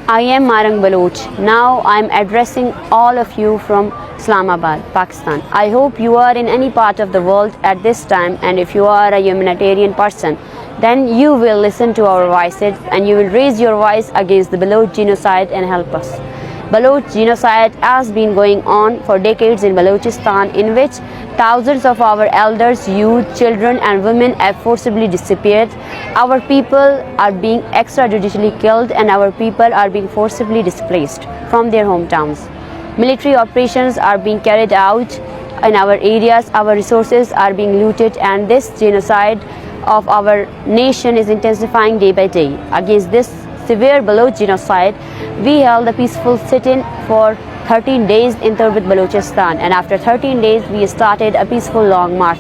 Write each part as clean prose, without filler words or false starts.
I am Marang Baloch. Now I am addressing all of you from Islamabad, Pakistan. I hope you are in any part of the world at this time, and if you are a humanitarian person, then you will listen to our voices and you will raise your voice against the Baloch genocide and help us. Baloch genocide has been going on for decades in Balochistan, in which thousands of our elders, youth, children and women have forcibly disappeared. Our people are being extrajudicially killed and our people are being forcibly displaced from their hometowns. Military operations are being carried out in our areas, our resources are being looted, and this genocide of our nation is intensifying day by day. Against this severe Baloch genocide, we held a peaceful sit-in for 13 days in Turbat, Balochistan, and after 13 days we started a peaceful long march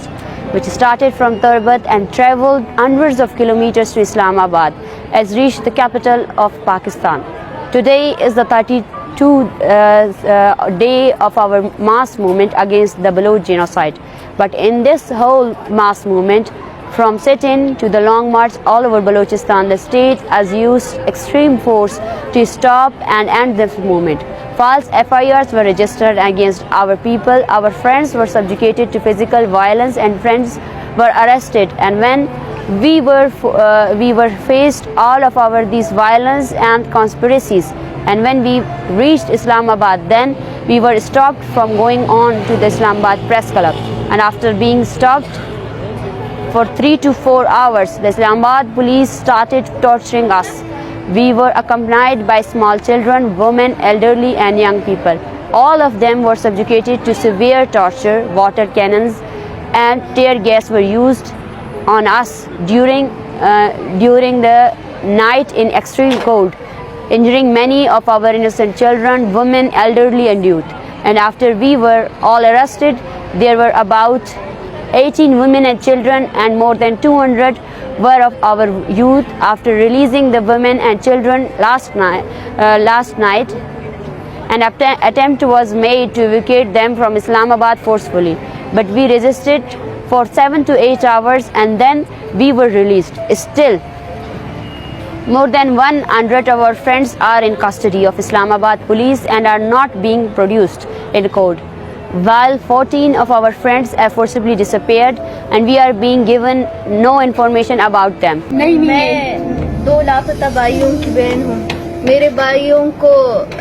which started from Turbat and travelled hundreds of kilometers to Islamabad, as reached the capital of Pakistan. Today is the 32nd day of our mass movement against the Baloch genocide. But in this whole mass movement, from sit-in to the long march all over Balochistan, the state has used extreme force to stop and end this movement. False FIRs were registered against our people, our friends were subjugated to physical violence and friends were arrested, and when we were faced all of these violence and conspiracies, and when we reached Islamabad, then we were stopped from going on to the Islamabad Press Club, and after being stopped for 3 to 4 hours, the Islamabad police started torturing us. We were accompanied by small children, women, elderly and young people. All of them were subjugated to severe torture. Water cannons and tear gas were used on us during the night in extreme cold, injuring many of our innocent children, women, elderly and youth. And after we were all arrested, there were about 18 women and children, and more than 200 were of our youth. After releasing the women and children last night, an attempt was made to evacuate them from Islamabad forcefully, but we resisted for 7 to 8 hours and then we were released. Still, more than 100 of our friends are in custody of Islamabad police and are not being produced in court, while 14 of our friends have forcibly disappeared and we are being given no information about them. मैं 2 लापता भाइयों की बहन हूँ। मेरे भाइयों को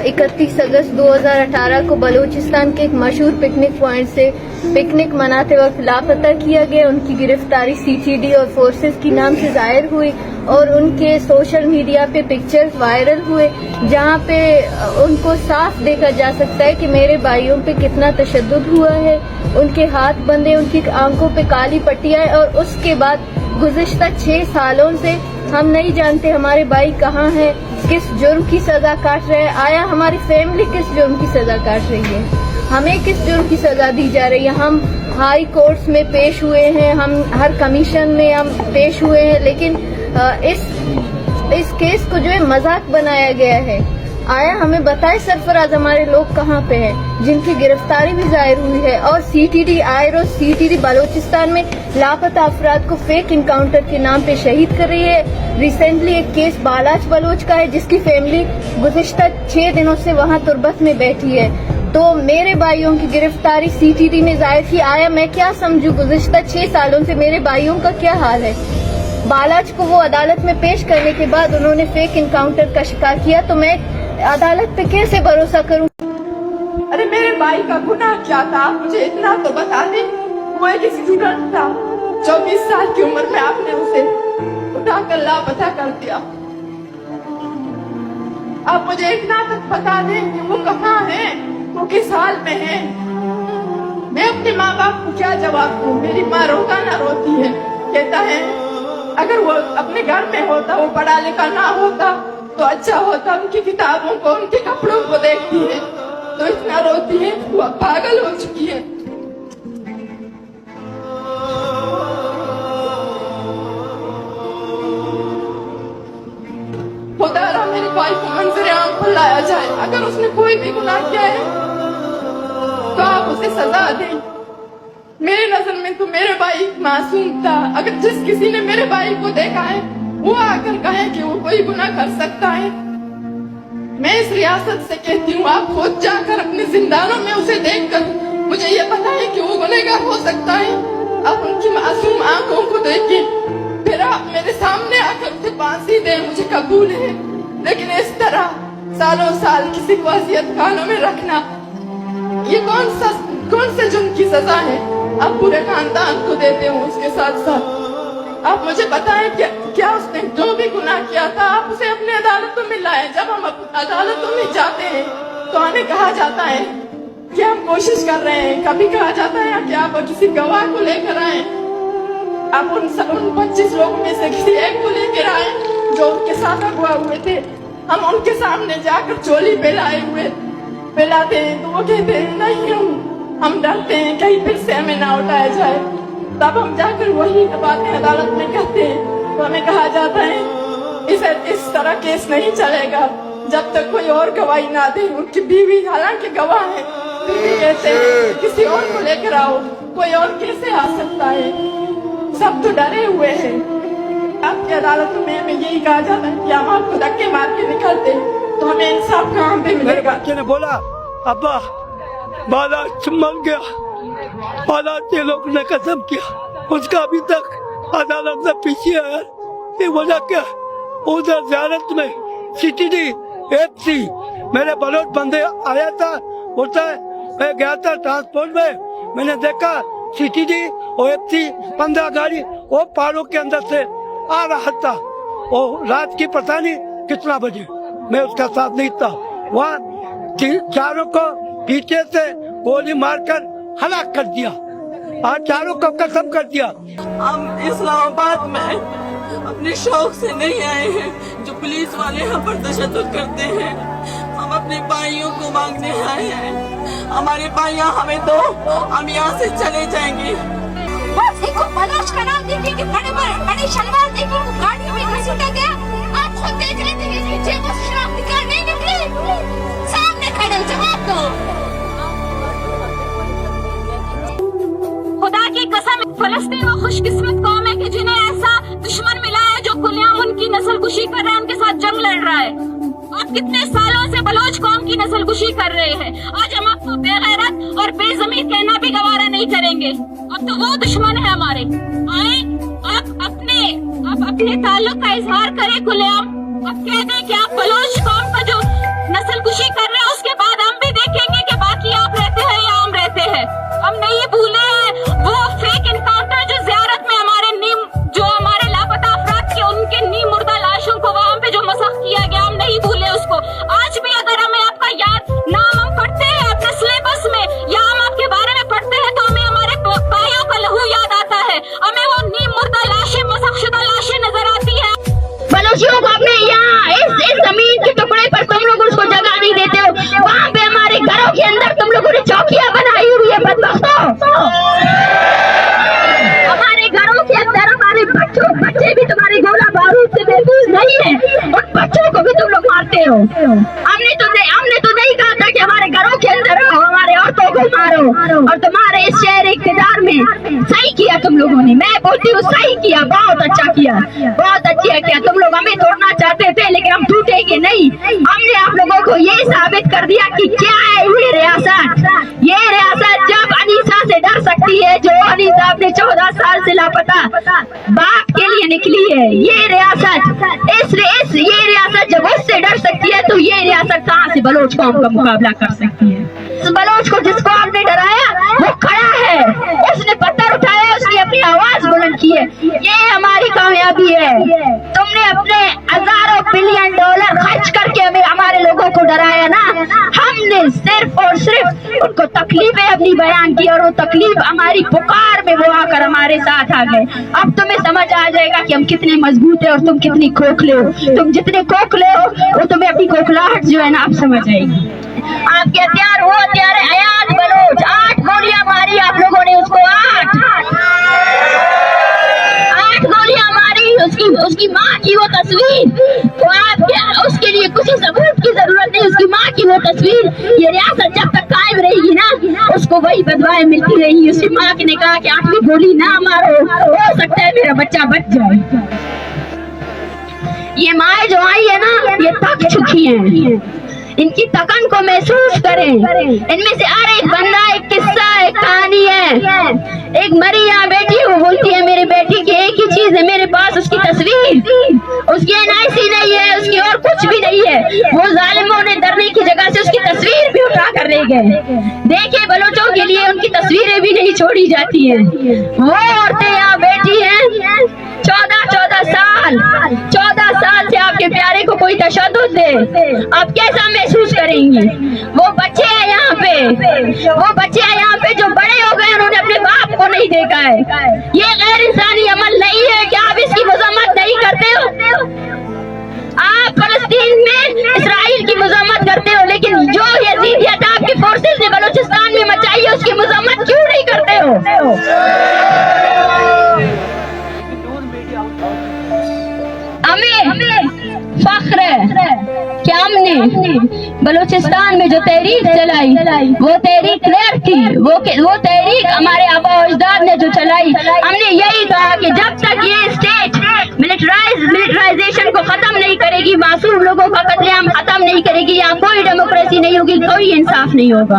31 अगस्त 2018 को बलूचिस्तान के एक मशहूर पिकनिक पॉइंट से पिकनिक मनाते वक्त लापता किया गया। उनकी गिरफ्तारी CTD और फोर्सेस की नाम से जाहिर हुई और उनके सोशल मीडिया पे पिक्चर्स वायरल हुए, जहाँ पे उनको साफ देखा जा सकता है कि मेरे भाइयों पे कितना तशद्दुद हुआ है। उनके हाथ बंधे, उनकी आंखों पे काली पट्टियां, और उसके बाद गुज़िश्ता 6 सालों से हम नहीं जानते हमारे भाई कहाँ हैं, किस जुर्म की सजा काट रहे हैं, आया हमारी फैमिली किस जुर्म की सजा काट रही है, हमें किस जुर्म की सजा दी जा रही है। हम हाई कोर्ट्स में पेश हुए हैं, हम हर कमीशन में हम पेश हुए हैं, लेकिन इस केस को जो है मजाक बनाया गया है। आया हमें बताए सरफराज हमारे लोग कहाँ पे हैं, जिनकी गिरफ्तारी भी जाहिर हुई है। और CTD आयरो CTD बलूचिस्तान में लापता अफराद को फेक इनकाउंटर के नाम पे शहीद कर रही है। रिसेंटली एक केस बालाच बलोच का है, जिसकी फैमिली गुज़िश्ता 6 दिनों से वहाँ तुर्बत में बैठी है। तो मेरे भाइयों की गिरफ्तारी CTD ने जाहिर की। आया मैं क्या समझूं, गुज़िश्ता 6 सालों से मेरे भाइयों का क्या हाल है। बालाच को वो अदालत में पेश करने के बाद उन्होंने फेक इनकाउंटर का शिकार किया, तो मैं अदालत पे कैसे भरोसा करूं। अरे मेरे भाई का गुनाह क्या था, मुझे इतना तो बता दे। वो एक स्टूडेंट था, 24 साल की उम्र में आपने उसे उठाकर लापता कर दिया। आप मुझे इतना तक बता दें कि वो कहाँ है, वो किस हाल में है। मैं अपने माँ बाप को क्या जवाब दूं। मेरी माँ रोता ना रोती है, कहता है अगर वो अपने घर में होता, वो पढ़ा लिखा ना होता तो अच्छा होता। उनकी किताबों को, उनके कपड़ों को देखती है तो इतना रोती है, वो पागल हो चुकी है। खुदा मेरे भाई को मंजर आम पर लाया जाए। अगर उसने कोई भी गुनाह किया है तो आप उसे सजा दें। मेरी नजर में तो मेरे भाई मासूम था। अगर जिस किसी ने मेरे भाई को देखा है वो आकर कहे कि वो कोई गुनाह कर सकता है। मैं इस रियासत से कहती हूँ, आप खुद जाकर अपने जिंदानों में उसे देखकर मुझे ये पता है कि वो गुनहगार हो सकता है। आप उनकी मासूम आंखों को देखिए, फिर आप मेरे सामने आकर उसे फांसी दें, मुझे कबूल है। लेकिन इस तरह सालों साल किसी को अज़ियत खानों में रखना, ये कौन से जुर्म की सजा है? आप पूरे खानदान को देते हो उसके साथ साथ। आप मुझे बताएं क्या उसने जो भी गुनाह किया था आप उसे अपने अदालतों में लाए। जब हम अदालतों में जाते हैं तो हमें कहा जाता है कि हम कोशिश कर रहे हैं, कभी कहा जाता है कि आप किसी गवाह को लेकर आए। आप उन 25 लोगों में से किसी एक को लेकर आए जो उनके साथ अगवा हुए थे। हम उनके सामने जाकर चोली फैलाते हैं तो वो कहते हैं नहीं, हम डरते हैं कहीं फिर से हमें ना उठाया जाए। तब हम जाकर वही बातें अदालत में कहते हैं तो हमें कहा जाता है इस तरह केस नहीं चलेगा जब तक कोई और गवाही ना दे। उनकी बीवी हालांकि गवाह है, फिर भी कहते हैं किसी और को लेकर आओ, कोई और कैसे आ सकता है? सब तो डरे हुए हैं। आपकी अदालतों में हमें यही कहा जाता है कि हम आपको धक्के मार के निकलते तो हमें इंसाफ कहाँ पे मिलेगा? बच्चे ने बोला अब्बा बाला मर गया, बाला के लोग ने कसम किया, उसका अभी तक अदालत से पीछे आया। ये वजह क्या? उधर ज़ियारत में CTD FC मेरे बलोच बंदे आया था, बोलता है मैं गया था ट्रांसपोर्ट में, मैंने देखा CTD और FC 15 गाड़ी वो पहाड़ों के अंदर से आ रहा था। वो रात की पता नहीं कितना बजे, मैं उसका साथ नहीं था। वहाँ चारों को पीछे से गोली मारकर हलाक कर दिया और चारों को कसम कर दिया। हम इस्लामाबाद में अपने शौक से नहीं आए हैं जो पुलिस वाले यहाँ पर तशद्दुद करते हैं। हम अपने भाइयों को मांगने आए हैं, हमारे भाइयाँ हमें दो, हम यहाँ से चले जाएंगे। बस एक बलोच का नाम देखिए कि बड़े शलवार देखिए वो गाड़ियों में घसीटा गया। आप खुद देख रहे थे कि नीचे वो शराब निकाल नहीं निकली, सामने खड़े जवाब दो। खुदा की कसम फलस्तीन वो खुशकिस्मत कौम है कि जिन्हें ऐसा दुश्मन मिला है जो खुलेआम उनकी नस्लकुशी कर रहा है, उनके साथ जंग लड़ रहा है। आप कितने सालों से बलोच कौम की नस्लकुशी कर रहे हैं। आज हम आपको बेगैरत और बेज़मीर कहना भी गवारा नहीं करेंगे। अब तो वो दुश्मन है हमारे। आए आप अपने ताल्लुक का इजहार करें खुलेआम। अब कह दें कि आप बलोच कौम का जो नस्लकुशी कर रहे हैं उसके बाद हम भी देखेंगे कि बाकी आप रहते हैं या हम रहते हैं। हम नहीं भूले हैं वो फेक इनकाउंटर जो ज़ियारत में हमारे लापता अफराद के उनके नीम मुर्दा लाशों को वहाँ पे जो मसख किया गया, हम नहीं भूले उसको। आज भी अगर हमें आपका नाम हम पढ़ते हैं अपने सिलेबस में या हम आपके बारे में पढ़ते हैं तो हमें हमारे भाइयों का लहू याद आता है, हमें वो नीम मुर्दा लाशें, मसखशुदा लाशें नजर आती है। बलोचियों को अपने यहाँ इस जमीन के टुकड़े पर तुम लोग उसको जगह नहीं देते हो, वहाँ पे हमारे घरों के अंदर तुम लोगों ने चौकियां बनाई हुई है। बदबख्तों, हमारे घरों के अंदर हमारे बच्चे भी तुम्हारे गोला बारूद से महफूज नहीं है, उन बच्चों को भी तुम लोग मारते हो। हमने तो नहीं कहा था कि हमारे घरों के अंदर रहो, हमारे औरतों को मारो। और तुम्हारे इस शहर इक़्तिदार में सही किया तुम लोगों ने, मैं बोलती हूँ सही किया, बहुत अच्छा किया, बहुत अच्छा किया। तुम लोग हमें तोड़ना चाहते थे लेकिन हम टूटेंगे नहीं। हमने आप लोगों को ये साबित कर दिया कि क्या है ये रियासत। ये रियासत जब अनीसा से डर सकती है, जो अनीसा अपने 14 साल से लापता बाप के लिए निकली है, ये रियासत ये रियासत जब उससे डर सकती है तो ये रियासत कहाँ से बलोच कौम का मुकाबला कर सकती है। इस बलोच को जिसको आपने डराया वो खड़ा है, उसने पत्थर उठाया, उसने अपनी आवाज बुलंद की है। ये हमारी कामयाबी है। तुमने अपने हजारों बिलियन डॉलर खर्च करके हमें हमारे लोगों को डराया ना, हमने सिर्फ और सिर्फ उनको तकलीफें अपनी बयान की और वो तकलीफ हमारी पुकार में वो आकर हमारे साथ आ गए। अब तुम्हें समझ आ जाएगा कि हम कितने मजबूत है और तुम कितनी खोखले हो। तुम जितने खोखले हो वो तुम्हें अपनी खोखलाहट जो है ना आप समझ आएगी। आपके हथियार वो हथियार है अयाज बलोच, 8 गोलियां मारी आप लोगों ने उसको, 8 गोलियां मारी। उसकी माँ की वो तस्वीर, तो आप उसके लिए कुछ सबूत की जरूरत नहीं, उसकी माँ की वो तस्वीर। ये रियासत जब तक कायम रहेगी ना उसको वही बदवाएं मिलती रहेगी। उसकी माँ ने कहा कि 8वीं गोली ना मारो, हो सकता है मेरा बच्चा बच जाए। ये माएँ जो आई है ना ये थक चुकी हैं, ان کی تکن کو محسوس کریں. ان میں سے ہر ایک بندہ ایک قصہ ایک کہانی ہے. ایک مری یہاں بیٹی وہ بولتی ہے میری بیٹی کی ایک ہی چیز ہے میرے پاس اس کی تصویر, اس کی NIC نہیں ہے, اس کی اور کچھ بھی نہیں ہے. وہ ظالموں نے ڈرنے کی جگہ سے اس کی تصویر بھی اٹھا کر لے گئے. دیکھیں بلوچوں کے لیے ان کی تصویریں بھی نہیں چھوڑی جاتی ہیں. وہ عورتیں یہاں بیٹھی ہیں 14 سال سے آپ کے پیارے کو کوئی تشدد دے, آپ کیسا محسوس کریں گی؟ وہ بچے ہیں یہاں پہ جو بڑے ہو گئے انہوں نے اپنے باپ کو نہیں دیکھا ہے. یہ غیر انسانی عمل نہیں ہے کہ آپ اس کی مذمت نہیں کرتے ہو. آپ فلسطین میں اسرائیل کی مذمت کرتے ہو, لیکن جو یزیدیت آپ کی فورسز نے بلوچستان میں مچائی ہے اس کی مذمت کیوں نہیں کرتے ہو؟ ہمیں فخر ہے کہ ہم نے بلوچستان میں جو تحریک چلائی وہ تحریک کلیئر تھی. وہ تحریک ہمارے آبا و اجداد نے جو چلائی, ہم نے یہی کہا کہ جب تک یہ اسٹیٹ ملٹرائزیشن کو ختم نہیں کرے گی, معصوم لوگوں کا قتل عام ختم نہیں کرے گی, یہاں کوئی ڈیموکریسی نہیں ہوگی, کوئی انصاف نہیں ہوگا.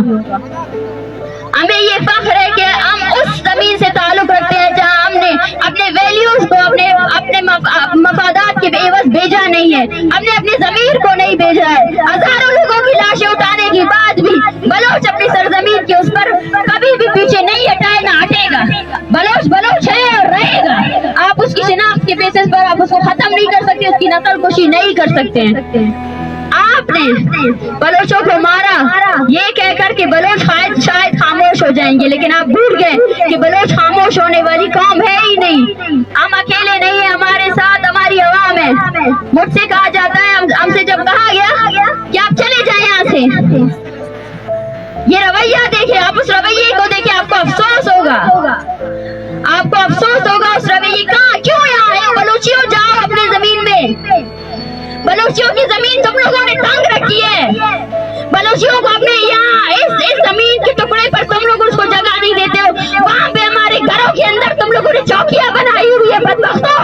ہمیں یہ فخر ہے کہ ہم اس زمین سے تعلق رکھتے ہیں جہاں ہم نے اپنے ویلیوز کو اپنے مفادات کے عوض بھیجا نہیں ہے, ہم نے اپنی ضمیر کو نہیں بھیجا ہے. ہزاروں لوگوں کی لاشیں اٹھانے کے بعد بھی بلوچ اپنی سرزمین کے اس پر کبھی بھی پیچھے نہیں ہٹائے نہ ہٹے گا. بلوچ ہے اور رہے گا. آپ اس کی شناخت کے بیسس پر آپ اس کو ختم نہیں کر سکتے, اس کی نسل کشی نہیں کر سکتے ہیں. آپ نے بلوچوں کو مارا یہ کہہ کر کہ بلوچ شاید خاموش ہو جائیں گے, لیکن آپ بھول گئے کہ بلوچ خاموش ہونے والی قوم ہے ہی نہیں. ہم اکیلے نہیں ہیں, ہمارے ساتھ ہماری عوام ہے. مجھ سے کہا جاتا ہے, ہم سے جب کہا گیا کہ آپ چلے جائیں یہاں سے, یہ رویہ دیکھیں, آپ اس رویے کو دیکھیں, آپ کو افسوس ہوگا. اس رویے کیوں یہاں ہے؟ بلوچیوں جاؤ اپنی زمین میں. بلوچیوں کی زمین تم لوگوں نے تنگ رکھی ہے. بلوچیوں کو اپنے یہاں اس زمین کے ٹکڑے پر تم لوگ اس کو جگہ نہیں دیتے ہو. وہاں پہ ہمارے گھروں کے اندر تم لوگوں نے چوکیاں بنائی ہوئی ہے. بدبختوں,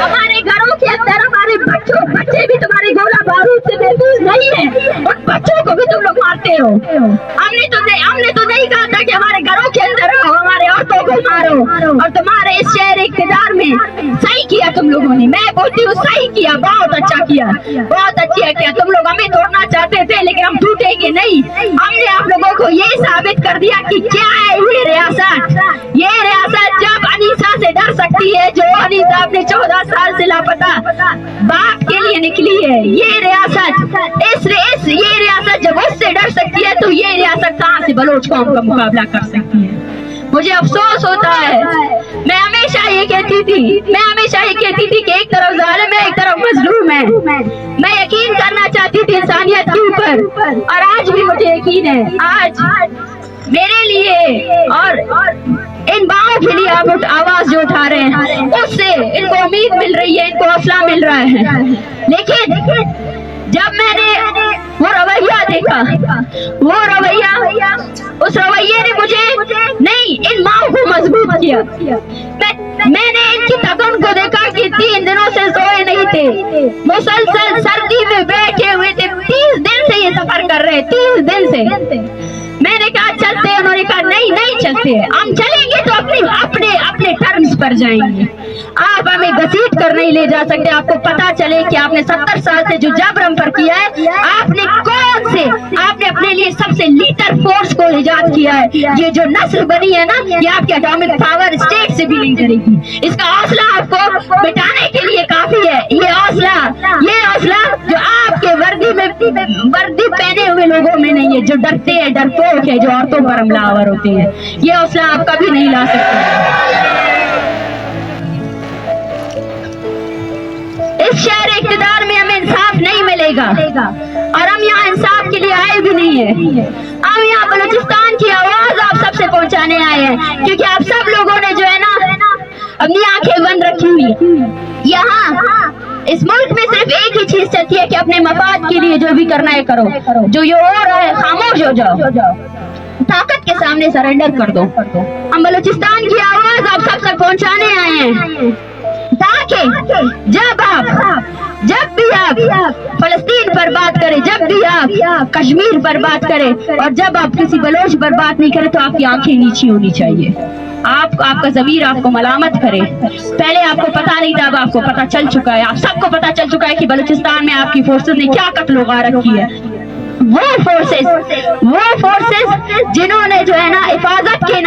ہمارے گھروں کے اندر ہمارے بچے بھی تمہارے گولہ بارود سے محفوظ نہیں ہے, ان بچوں کو بھی تم لوگ مارتے ہو. ہم نے تو نہیں کہا تھا کہ ہمارے گھروں کے اندر رہو, ہمارے عورتوں کو مارو. اور تمہارے اس شہر اقتدار میں صحیح کیا تم لوگوں نے, میں بولتی ہوں صحیح کیا, بہت اچھا کیا, بہت اچھا کیا. تم لوگ ہمیں توڑنا چاہتے تھے لیکن ہم ٹوٹیں گے نہیں. ہم نے آپ لوگوں کو یہ ثابت کر دیا کہ کیا ہے یہ ریاست. یہ ریاست جب انیسا سے ڈر سکتی ہے, جو انیسا اپنے 14 سال سے لاپتہ باپ کے لیے نکلی ہے, یہ ریاست یہ ریاست جب اس سے ڈر سکتی ہے تو یہ ریاست کہاں سے بلوچ قوم کا مقابلہ کر سکتی ہے. مجھے افسوس ہوتا ہے. میں ہمیشہ یہ کہتی تھی کہ ایک طرف ظالم ہے, ایک طرف مظلوم ہے. میں یقین کرنا چاہتی تھی انسانیت کے اوپر, اور آج بھی مجھے یقین ہے. آج میرے لیے اور ان باؤں کے لیے آپ آواز جو اٹھا رہے ہیں اس سے ان کو امید مل رہی ہے, ان کو حوصلہ مل رہا ہے. لیکن جب میں نے وہ رویہ دیکھا, اس رویے نے مجھے نہیں ان ماؤں کو مضبوط کیا. میں نے ان کی تکن کو دیکھا کہ 3 دنوں سے سوئے نہیں تھے, مسلسل سردی میں بیٹھے ہوئے تھے. 30 دن سے یہ سفر کر رہے, 30 دن سے. میں نے کہا چلتے, انہوں نے کہا نہیں چلتے, ہم چلیں گے تو اپنے ٹرمز پر جائیں گے. آپ ہمیں گھسیٹ کر نہیں لے جا سکتے. آپ کو پتا چلے کہ آپ نے 70 سال سے جو جبر ہم پر کیا ہے, آپ نے اپنے لیے سب سے لیڈر فورس کو ایجاد کیا ہے. یہ جو نسل بنی ہے نا, یہ آپ کے اٹامک پاور اسٹیٹ سے بھی نہیں کرے گی. اس کا حوصلہ آپ کو مٹانے کے لیے کافی ہے. یہ حوصلہ جو آپ کے وردی پہنے ہوئے لوگوں میں نہیں ہے, جو ڈرتے ہیں, ڈرپوک ہے, جو عورتوں پر حملہ آور ہوتے ہیں. یہ حوصلہ آپ کبھی نہیں لا سکتے. اس شہر اقتدار میں ہمیں انصاف نہیں ملے گا, اور ہم یہاں انصاف کے لیے آئے بھی نہیں ہیں. ہم یہاں بلوچستان کی آواز آپ سب سے پہنچانے آئے ہیں, کیونکہ آپ سب لوگوں نے جو ہے نا اپنی آنکھیں بند رکھی ہوئی. یہاں اس ملک میں صرف ایک ہی چیز چلتی ہے کہ اپنے مفاد کے لیے جو بھی کرنا ہے کرو, جو یہ ہو رہا ہے خاموش ہو جاؤ, طاقت کے سامنے سرنڈر کر دو. ہم بلوچستان کی آواز آپ سب تک پہنچانے آئے ہیں, تاکہ جب بھی آپ فلسطین आप कश्मीर पर बात करें और जब आप किसी बलोच पर बात नहीं करें तो आपकी आंखें नीची होनी चाहिए। आपका ज़मीर आपको मलामत करे। पहले आपको पता नहीं था, अब आपको पता चल चुका है। आप सबको पता चल चुका है कि बलूचिस्तान में आपकी फोर्सेस ने क्या कत्ल गारत की है। वो फोर्सेस जिन्होंने जो है ना हिफाजत के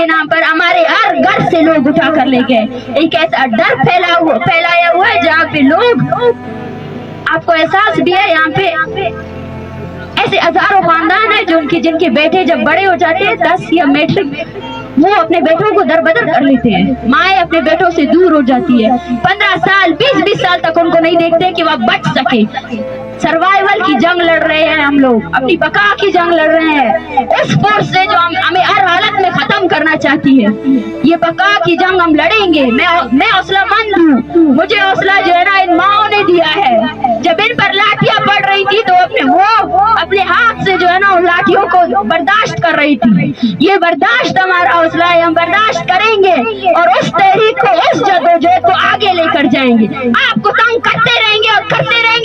नाम पर हमारे हर घर से लोग उठा कर ले गए। एक ऐसा डर फैलाया हुआ है जहाँ पे लोग, आपको एहसास भी है, यहाँ पे ऐसे हजारों खानदान है जो जिनके बेटे जब बड़े हो जाते हैं 10 या मैट्रिक, वो अपने बेटों को दरबदर कर लेते हैं। माएँ अपने बेटों से दूर हो जाती है। 15 साल 20-20 साल तक उनको नहीं देखते कि वह बच सके। सर्वाइवल की जंग लड़ रहे हैं हम लोग, अपनी बका की जंग लड़ रहे हैं। उस फोर्स से जो हमें हर हालत में खत्म करना चाहती है, ये बका की जंग हम लड़ेंगे। मैं हौसलामंद हूँ, मुझे हौसला जो है ना इन माओं ने दिया है। जब इन पर लाठियां पड़ रही थी तो अपने हाथ से जो है ना उन लाठियों को बर्दाश्त कर रही थी। ये बर्दाश्त हमारा हौसला है, हम बर्दाश्त करेंगे और उस तहरीक को, उस जदोजहद को आगे लेकर जाएंगे। आपको तंग करते रहेंगे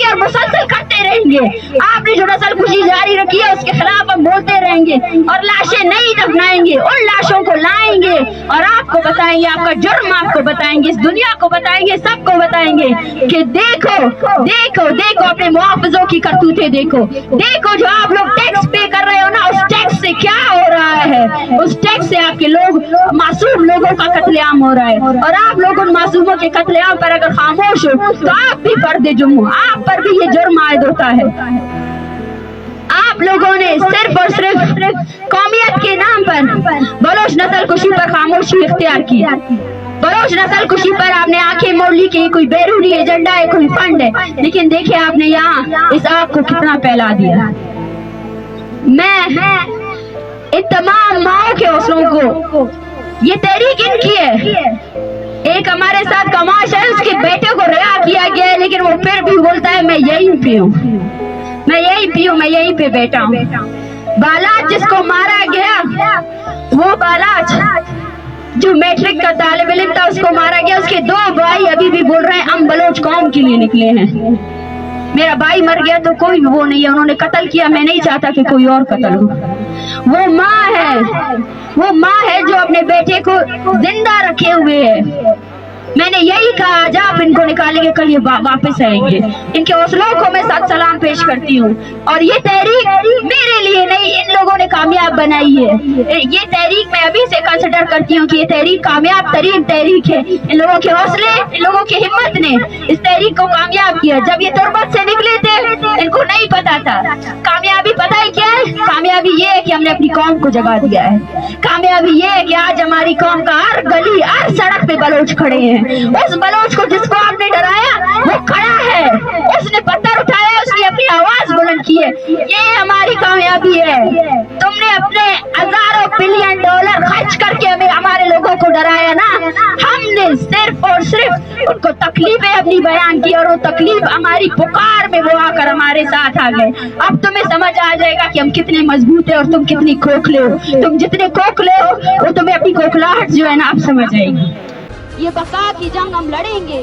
और मुसलसल करते रहेंगे। आपने जो नस्लकुशी जारी रखी है उसके खिलाफ हम बोलते रहेंगे और लाशें नहीं दफनाएंगे, उन लाशों को लाएंगे और आपको बताएंगे, आपका जुर्म आपको बताएंगे, इस दुनिया को बताएंगे, सबको बताएंगे कि देखो अपने मुआवजों की करतूतें देखो जो आप लोग टैक्स पे कर रहे हो ना, उस टैक्स से क्या हो रहा है। उस टैक्स से आपके मासूम लोगों का कत्लेआम हो रहा है और आप लोग उन मासूमों के कत्लेआम पर अगर खामोश हो तो आप भी पर्दे जुर्म हो, आप पर भी ये जुर्म आयद होता है। आप लोगों ने सिर्फ और सिर्फ कौमियत के नाम पर बलोच नस्ल कुशी पर खामोशी इख्तियार की। बलोच नस्ल कुशी पर आपने आंखें मोड़ ली कि कोई बैरूनी एजेंडा है, कोई फंड है, लेकिन देखिए आपने यहाँ इस आग को कितना फैला दिया। मैं इन तमाम माओं के हौसलों को, ये तहरीक इनकी है। एक हमारे साथ कमाश है, उसके बेटे को रिहा किया गया है, लेकिन वो फिर भी बोलता है मैं यहीं पे हूँ, मैं यहीं पे बैठा हूँ। बालाच जिसको मारा गया, वो बालाच जो मैट्रिक का तालिब इल्म था उसको मारा गया। उसके 2 भाई अभी भी बोल रहे हैं हम बलोच कौम के लिए निकले हैं। मेरा भाई मर गया तो कोई वो नहीं है, उन्होंने कत्ल किया, मैं नहीं चाहता कि कोई और कत्ल हो। वो माँ है जो अपने बेटे को जिंदा रखे हुए है। मैंने यही कहा आज आप इनको निकालेंगे, कल ये वापस आएंगे। इनके हौसलों को मैं साथ सलाम पेश करती हूँ और ये तहरीक मेरे लिए नहीं, इन लोगों ने कामयाब बनाई है। ये तहरीक मैं अभी से कंसिडर करती हूँ कि ये तहरीक कामयाब तरीन तहरीक है। इन लोगों के हौसले, इन लोगों की हिम्मत ने इस तहरीक को कामयाब किया। जब ये तुरबत से निकले थे इनको नहीं पता था कामयाबी, पता है क्या है? कामयाबी ये है कि हमने अपनी कौम को जगा दिया है। कामयाबी ये है कि आज हमारी कौम का हर गली, हर सड़क पे बलोच खड़े हैं। उस बलोच को जिसको आपने डराया वो खड़ा है, उसने पत्थर उठाया, उसने अपनी आवाज बुलंद की है। ये हमारी कामयाबी है। तुमने अपने हजारों बिलियन डॉलर खर्च करके हमारे लोगों को डराया ना, हमने सिर्फ और सिर्फ उनको तकलीफें अपनी बयान की और वो तकलीफ हमारी पुकार में वो आकर हमारे साथ आ गए। अब तुम्हें समझ आ जाएगा कि हम कितने मजबूत है और तुम कितनी खोखले हो। तुम जितने खोखले हो वो तुम्हें अपनी खोखलाहट जो है ना आप समझ आएगी। ये बका की जंग हम लड़ेंगे।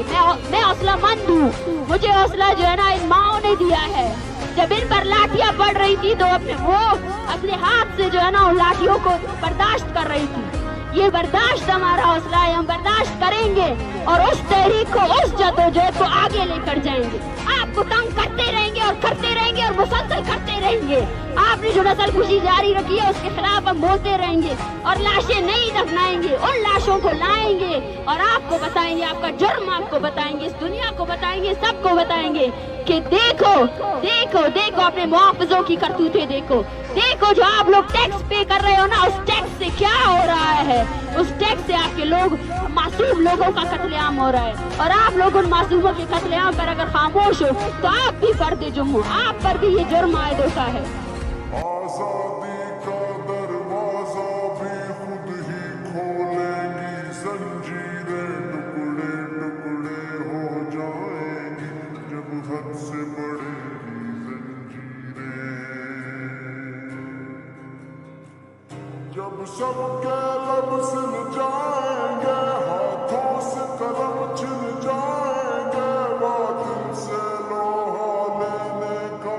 मैं हौसलामंद हूँ, मुझे हौसला जो है ना इन माओं ने दिया है। जब इन पर लाठियां पड़ रही थी तो अपने हाथ से जो है ना उन लाठियों को बर्दाश्त कर रही थी। ये बर्दाश्त हमारा हौसला है, हम बर्दाश्त करेंगे और उस तहरीक को, उस जदोजहद को आगे लेकर जाएंगे। आपको तंग करते रहेंगे और मुसलसल करते रहेंगे। आपने जो नस्लकुशी जारी रखी है उसके खिलाफ हम बोलते रहेंगे और लाशें नहीं दफनाएंगे, उन लाशों को लाएंगे और आपको बताएंगे, आपका जुर्म आपको बताएंगे, इस दुनिया को बताएंगे, सबको बताएंगे कि देखो अपने मुआवजों की करतूतें देखो जो आप लोग टैक्स पे कर रहे हो ना, उस टैक्स से क्या हो रहा है। उस टैक्स से आपके मासूम लोगों का कत्लेआम हो रहा है और आप लोग उन मासूमों के कत्लेआम पर अगर खामोश हो तो आप भी फर्द जुर्म हो, आप पर भी ये जुर्म आयद होता है। आजादी का दरवाजा भी खुद ही खोलेंगी, जंजीरें टुकड़े टुकड़े हो जाएंगी, जब हद से बढ़ेगी जंजीरें। जब सबके लब सिल जाएंगे, हाथों से कलम छिल जाएंगे, बातिल से लोहा लेने का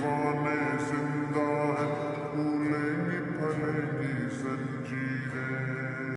दीवाने जिंदा है, फूलेंगी फलेंगी जंजीरें।